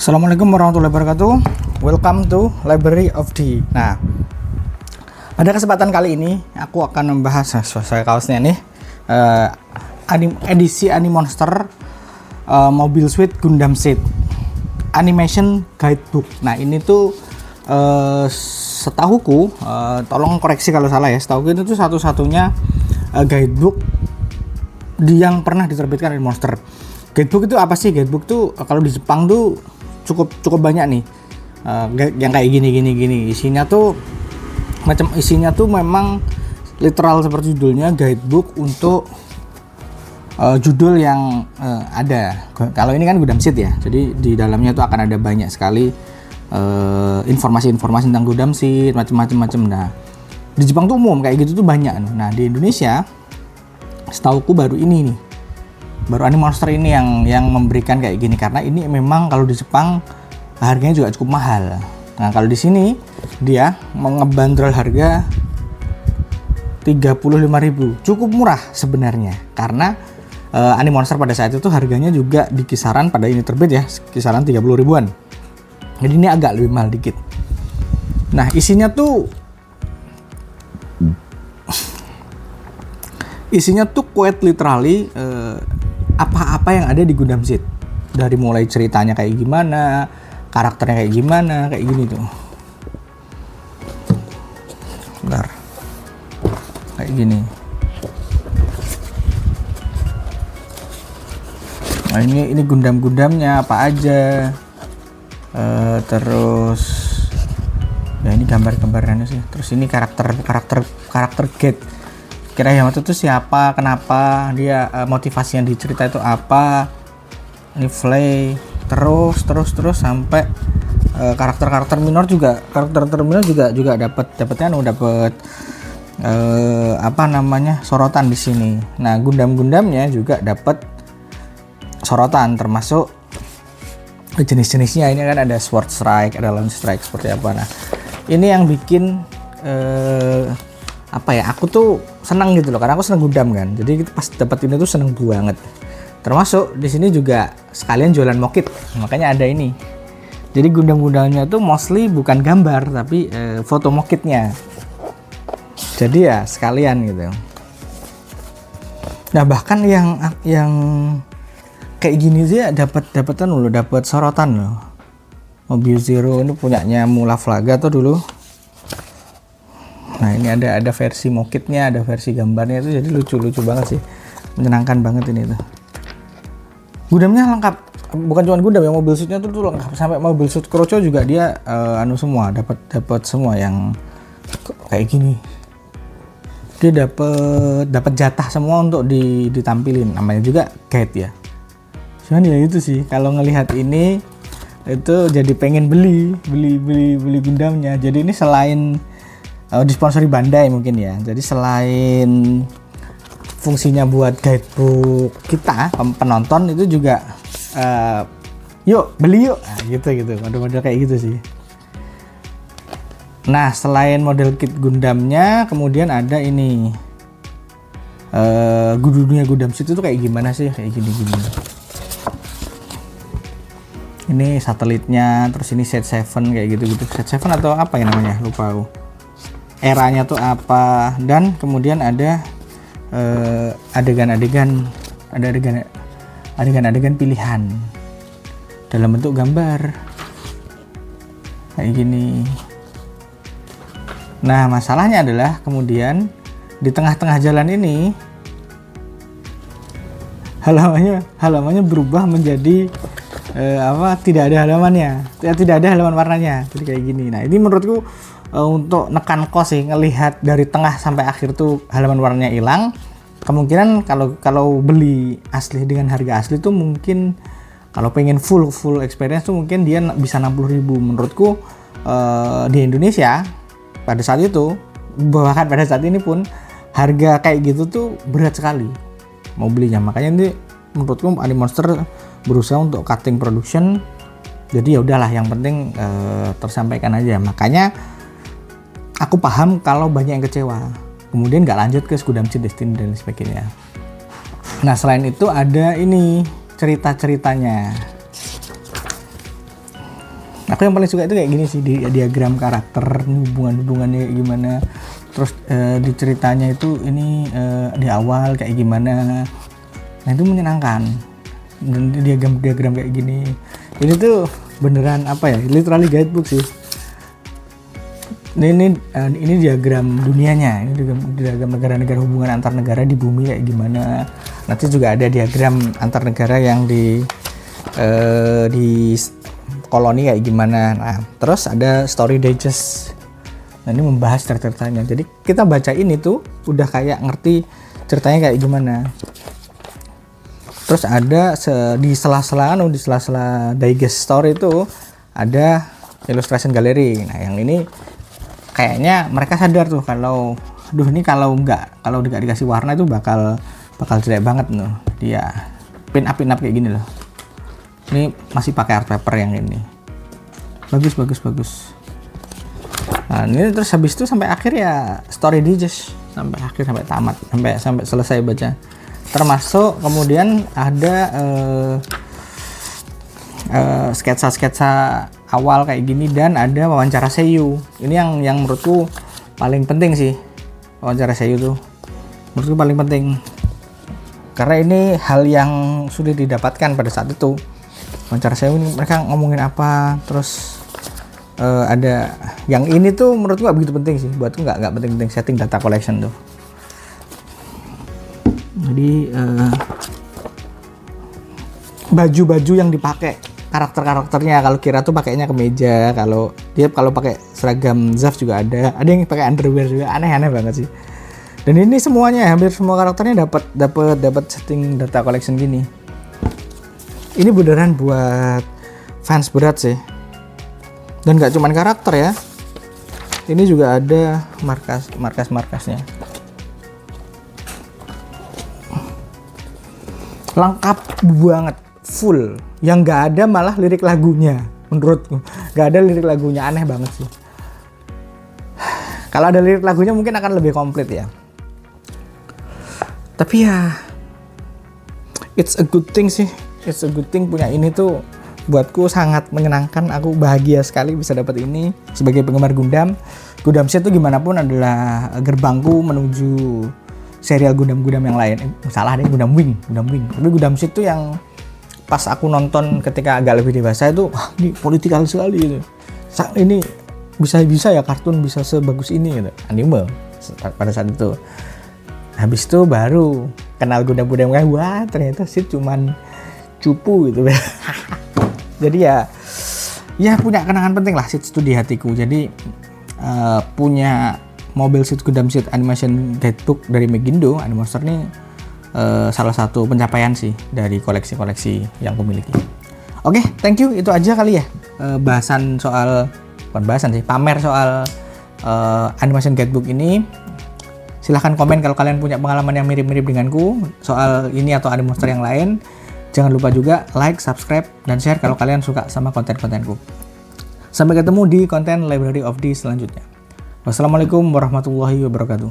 Assalamualaikum warahmatullahi wabarakatuh. Welcome to Library of D. Nah, pada kesempatan kali ini aku akan membahas sesuai kaosnya nih, edisi Animonster Mobile Suit Gundam Seed Animation Guidebook. Nah, ini tuh setahuku, tolong koreksi kalau salah ya. Setahuku itu tuh satu-satunya guidebook yang pernah diterbitkan Animonster. Guidebook itu apa sih? Guidebook tuh kalau di Jepang tuh cukup banyak nih, yang kayak gini. Isinya tuh memang literal seperti judulnya, guidebook untuk judul yang ada. Kalau ini kan Gundam Seed ya, jadi di dalamnya tuh akan ada banyak sekali informasi-informasi tentang Gundam Seed, macam-macam. Nah, di Jepang tuh umum kayak gitu tuh banyak. Nah, di Indonesia setauku baru ini nih, baru Animonster ini yang memberikan kayak gini, karena ini memang kalau di Jepang harganya juga cukup mahal. Nah, kalau di sini dia ngebanderol harga 35.000, cukup murah sebenarnya, karena Animonster pada saat itu harganya juga di kisaran, pada ini terbit ya, kisaran 30 ribuan. Jadi ini agak lebih mahal dikit. Nah, isinya tuh quite literally apa-apa yang ada di Gundam Seed, dari mulai ceritanya kayak gimana, karakternya kayak gimana, kayak gini tuh. Bentar, kayak gini. Nah, ini Gundam-Gundamnya apa aja, terus ya ini gambar-gambarannya sih. Terus ini karakter Gate. Kira Yamato itu siapa, kenapa dia, motivasi yang dicerita itu apa. Ini Flay, terus sampai karakter minor juga, dapat sorotan di sini. Nah, Gundam-Gundamnya juga dapat sorotan, termasuk jenis-jenisnya. Ini kan ada Sword Strike, ada Launch Strike, seperti apa. Nah, ini yang bikin aku tuh senang gitu loh, karena aku senang Gundam kan. Jadi pas dapat ini tuh seneng banget. Termasuk di sini juga sekalian jualan mokit, makanya ada ini. Jadi Gundam-Gundamnya tuh mostly bukan gambar, tapi foto mokitnya. Jadi ya sekalian gitu. Nah, bahkan yang kayak gini sih dapat sorotan loh. Mobil Zero ini punyanya Mula Flaga tuh dulu. Nah, ini ada versi mokitnya, ada versi gambarnya, itu jadi lucu banget sih, menyenangkan banget ini tuh. Gundamnya lengkap, bukan cuma Gundam ya, mobil suitnya tuh lengkap, sampai mobil suit Kroco juga dia semua dapat semua yang kayak gini. Dia dapat jatah semua untuk ditampilin, namanya juga guide ya. Cuman ya itu sih, kalau ngelihat ini itu jadi pengen beli Gundamnya. Jadi ini selain disponsori Bandai mungkin ya, jadi selain fungsinya buat guidebook kita penonton, itu juga yuk beli yuk, nah, gitu model kayak gitu sih. Nah, selain model kit Gundamnya, kemudian ada ini dunia Gundam Seed itu kayak gimana sih, kayak gini. Ini satelitnya, terus ini Set 7 kayak gitu. Set 7 atau apa ya namanya, lupa aku. Eranya tuh apa, dan kemudian ada adegan-adegan pilihan dalam bentuk gambar kayak gini. Nah, masalahnya adalah kemudian di tengah-tengah jalan ini halamannya berubah menjadi tidak ada halamannya, tidak ada halaman warnanya, jadi kayak gini. Nah, ini menurutku untuk nekan kos sih, ngelihat dari tengah sampai akhir tuh halaman warnanya hilang. Kemungkinan kalau beli asli dengan harga asli tuh mungkin, kalau pengen full experience tuh mungkin dia bisa 60.000. Menurutku di Indonesia pada saat itu, bahkan pada saat ini pun, harga kayak gitu tuh berat sekali mau belinya. Makanya ini menurutku Animonster berusaha untuk cutting production. Jadi ya udahlah, yang penting tersampaikan aja. Makanya aku paham kalau banyak yang kecewa, kemudian nggak lanjut ke Gundam Seed Destiny dan sebagainya. Nah, selain itu ada ini cerita-ceritanya. Aku yang paling suka itu kayak gini sih, di diagram karakter, hubungannya gimana, terus di ceritanya itu ini di awal kayak gimana. Nah itu menyenangkan, dan diagram kayak gini. Ini tuh beneran apa ya, literally guidebook sih. Ini diagram dunianya, ini diagram negara-negara, hubungan antar negara di bumi kayak gimana. Nanti juga ada diagram antar negara yang di koloni kayak gimana. Nah, terus ada story digest. Nah, ini membahas ceritanya. Jadi kita baca ini tuh udah kayak ngerti ceritanya kayak gimana. Terus ada di sela-sela digest story itu ada illustration gallery. Nah, yang ini kayaknya mereka sadar tuh kalau ini kalau nggak dikasih warna itu bakal jelek banget loh. Dia pin up kayak gini loh. Ini masih pakai art paper yang ini. Bagus. Nah, ini terus habis itu sampai akhir ya story digest sampai tamat, sampai selesai baca. Termasuk kemudian ada sketsa awal kayak gini, dan ada wawancara seiyu. Ini yang menurutku paling penting sih. Wawancara seiyu tuh menurutku paling penting. Karena ini hal yang sudah didapatkan pada saat itu. Wawancara seiyu ini mereka ngomongin apa, terus ada yang ini tuh menurutku nggak begitu penting sih. Buatku nggak penting setting data collection tuh. Jadi baju-baju yang dipakai, karakternya, kalau Kira tuh pakainya kemeja, kalau pakai seragam Zaf juga ada yang pakai underwear juga, aneh banget sih. Dan ini semuanya, hampir semua karakternya dapat setting data collection gini. Ini beneran buat fans berat sih. Dan nggak cuma karakter ya, ini juga ada markas-markasnya. Lengkap banget, full. Yang nggak ada malah lirik lagunya, menurutku. Nggak ada lirik lagunya, aneh banget sih. Kalau ada lirik lagunya mungkin akan lebih komplit ya. Tapi ya, it's a good thing sih. It's a good thing punya ini tuh. Buatku sangat menyenangkan, aku bahagia sekali bisa dapat ini sebagai penggemar Gundam. Gundam Seed itu gimana pun adalah gerbangku menuju serial Gundam yang lain. Salah deh, Gundam Wing. Tapi Gundam Seed itu yang pas aku nonton ketika agak lebih dewasa itu, wah ini politikal sekali gitu. Ini bisa ya kartun bisa sebagus ini gitu. Anime pada saat itu. Habis itu baru kenal Gundam kan, wah ternyata Seed cuman cupu gitu. Jadi ya punya kenangan penting lah Seed itu di hatiku. Jadi punya Mobile Suit Gundam Seed Animation Guidebook dari Megindo Animonster ini salah satu pencapaian sih dari koleksi-koleksi yang aku miliki. Oke, thank you, itu aja kali ya pamer soal Animation Guidebook ini. Silahkan komen kalau kalian punya pengalaman yang mirip-mirip denganku soal ini atau Animonster yang lain. Jangan lupa juga like, subscribe, dan share kalau kalian suka sama konten-kontenku. Sampai ketemu di konten Library of D selanjutnya. Wassalamualaikum warahmatullahi wabarakatuh.